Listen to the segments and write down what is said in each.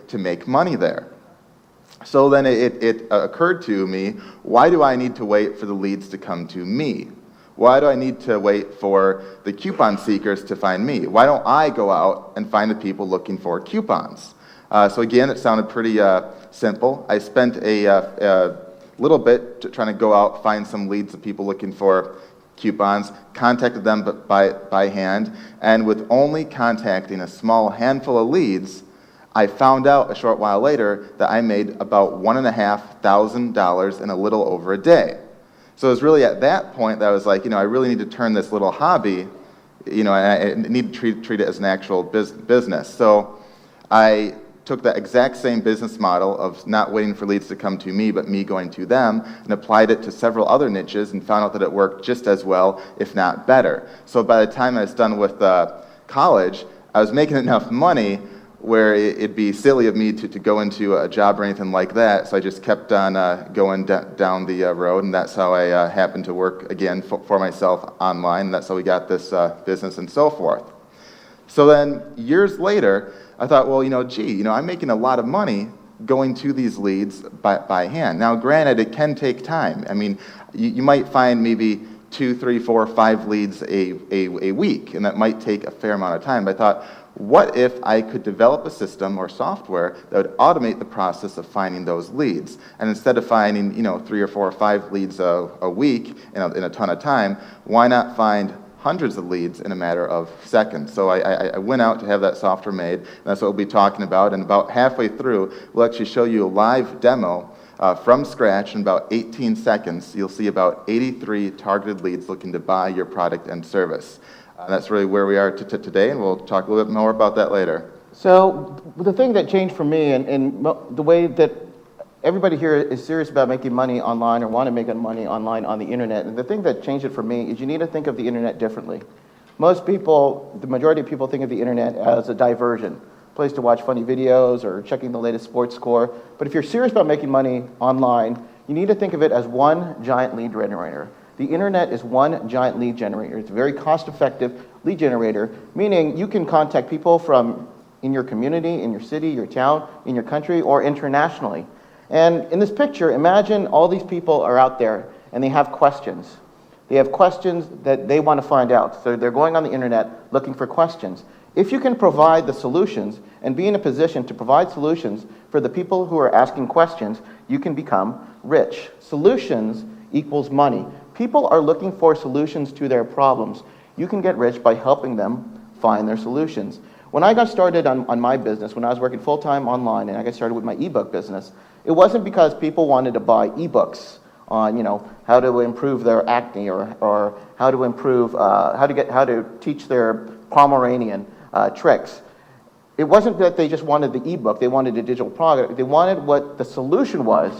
to make money there. So then it occurred to me, why do I need to wait for the leads to come to me? Why do I need to wait for the coupon seekers to find me? Why don't I go out and find the people looking for coupons? So again, it sounded pretty simple. I spent a little bit trying to go out, find some leads of people looking for coupons, contacted them by hand, and with only contacting a small handful of leads, I found out a short while later that I made about $1,500 in a little over a day. So it was really at that point that I was like, I really need to turn this little hobby, and I need to treat it as an actual business. So I took that exact same business model of not waiting for leads to come to me, but me going to them, and applied it to several other niches and found out that it worked just as well, if not better. So by the time I was done with college, I was making enough money where it'd be silly of me to go into a job or anything like that, so I just kept on going down the road, and that's how I happened to work again for myself online, and that's how we got this business and so forth. So then, years later, I thought, well, I'm making a lot of money going to these leads by hand. Now, granted, it can take time. I mean, you might find maybe 2, 3, 4, 5 leads a week, and that might take a fair amount of time. But I thought, what if I could develop a system or software that would automate the process of finding those leads? And instead of finding 3 or 4 or 5 leads a week in a ton of time, why not find hundreds of leads in a matter of seconds? So I went out to have that software made, and that's what we'll be talking about. And about halfway through, we'll actually show you a live demo from scratch in about 18 seconds. You'll see about 83 targeted leads looking to buy your product and service. That's really where we are today, and we'll talk a little bit more about that later. So the thing that changed for me, and the way that everybody here is serious about making money online or want to make money online on the internet, and the thing that changed it for me is you need to think of the internet differently. Most people, the majority of people, think of the internet as a diversion, a place to watch funny videos or checking the latest sports score. But if you're serious about making money online, you need to think of it as one giant lead generator. The internet is one giant lead generator. It's a very cost-effective lead generator, meaning you can contact people from in your community, in your city, your town, in your country, or internationally. And in this picture, imagine all these people are out there and they have questions. They have questions that they want to find out. So they're going on the internet looking for questions. If you can provide the solutions and be in a position to provide solutions for the people who are asking questions, you can become rich. Solutions equals money. People are looking for solutions to their problems. You can get rich by helping them find their solutions. When I got started on my business, when I was working full-time online and I got started with my ebook business, it wasn't because people wanted to buy ebooks on how to improve their acne or how to improve how to teach their Pomeranian tricks. It wasn't that they just wanted the ebook, they wanted a digital product. They wanted what the solution was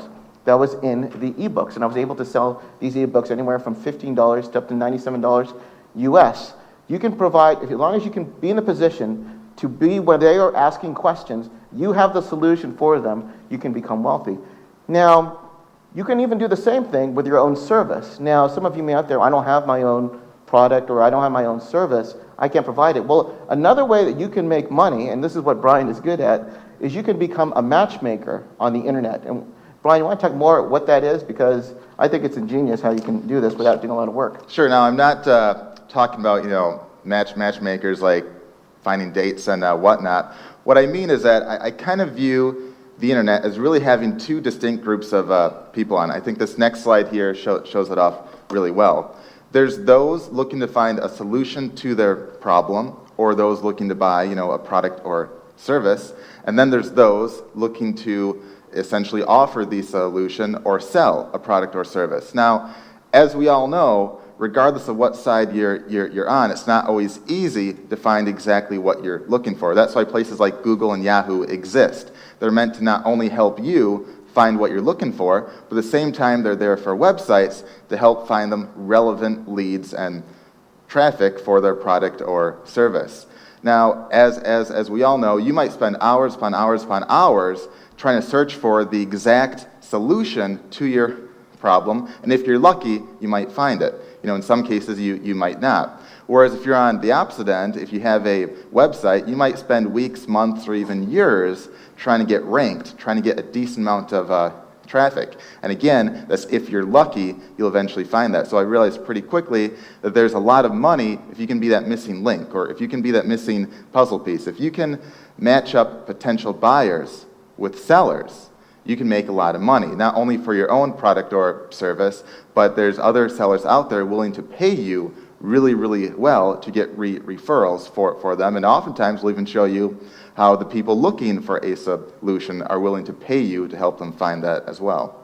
that was in the ebooks, and I was able to sell these ebooks anywhere from $15 to up to $97 US. You can provide, as long as you can be in a position to be where they are asking questions, you have the solution for them, you can become wealthy. Now, you can even do the same thing with your own service. Now, some of you may out there, I don't have my own product or I don't have my own service, I can't provide it. Well, another way that you can make money, and this is what Brian is good at, is you can become a matchmaker on the internet. And Brian, you want to talk more about what that is? Because I think it's ingenious how you can do this without doing a lot of work. Sure. Now, I'm not talking about, matchmakers like finding dates and whatnot. What I mean is that I kind of view the internet as really having two distinct groups of people on it. I think this next slide here shows it off really well. There's those looking to find a solution to their problem, or those looking to buy, a product or service. And then there's those looking to essentially offer the solution or sell a product or service. Now, as we all know, regardless of what side you're on, it's not always easy to find exactly what you're looking for. That's why places like Google and Yahoo exist. They're meant to not only help you find what you're looking for, but at the same time they're there for websites to help find them relevant leads and traffic for their product or service. Now, as we all know, you might spend hours upon hours upon hours trying to search for the exact solution to your problem, and if you're lucky, you might find it. In some cases, you might not. Whereas if you're on the opposite end, if you have a website, you might spend weeks, months, or even years trying to get ranked, trying to get a decent amount of traffic. And again, that's if you're lucky, you'll eventually find that. So I realized pretty quickly that there's a lot of money if you can be that missing link, or if you can be that missing puzzle piece. If you can match up potential buyers with sellers, you can make a lot of money, not only for your own product or service, but there's other sellers out there willing to pay you really, really well to get referrals for them. And oftentimes we'll even show you how the people looking for a solution are willing to pay you to help them find that as well.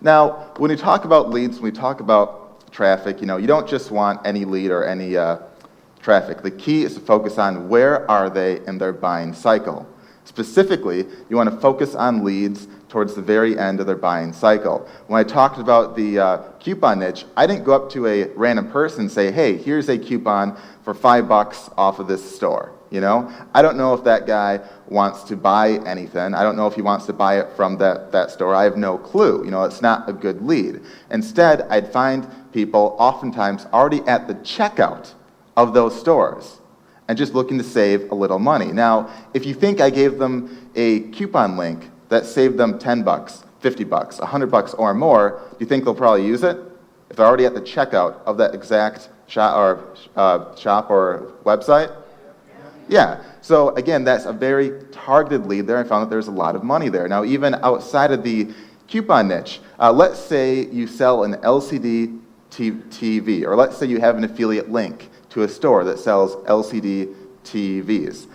Now, when we talk about leads, when we talk about traffic, you don't just want any lead or any traffic. The key is to focus on where are they in their buying cycle. Specifically, you want to focus on leads towards the very end of their buying cycle. When I talked about the coupon niche, I didn't go up to a random person and say, hey, here's a coupon for $5 off of this store. I don't know if that guy wants to buy anything. I don't know if he wants to buy it from that store. I have no clue. It's not a good lead. Instead, I'd find people oftentimes already at the checkout of those stores and just looking to save a little money. Now, if you think I gave them a coupon link that saved them $10, $50, $100 or more, do you think they'll probably use it? If they're already at the checkout of that exact shop or website? Yeah. So again, that's a very targeted lead there. I found that there's a lot of money there. Now, even outside of the coupon niche, let's say you sell an LCD TV, or let's say you have an affiliate link to a store that sells LCD TVs.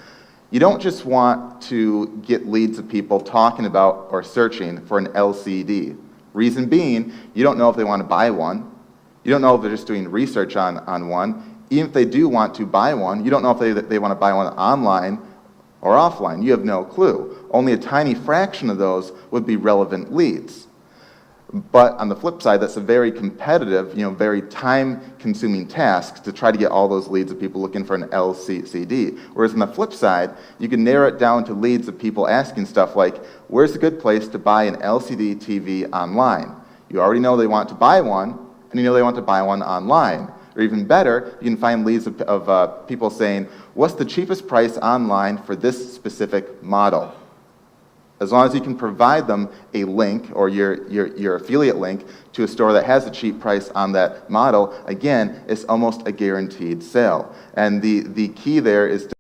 You don't just want to get leads of people talking about or searching for an LCD. Reason being, you don't know if they want to buy one. You don't know if they're just doing research on one. Even if they do want to buy one, you don't know if they want to buy one online or offline. You have no clue. Only a tiny fraction of those would be relevant leads. But on the flip side, that's a very competitive, very time-consuming task to try to get all those leads of people looking for an LCD. Whereas on the flip side, you can narrow it down to leads of people asking stuff like, where's a good place to buy an LCD TV online? You already know they want to buy one, and you know they want to buy one online. Or even better, you can find leads of people saying, what's the cheapest price online for this specific model? As long as you can provide them a link or your affiliate link to a store that has a cheap price on that model, again, it's almost a guaranteed sale. And the key there is to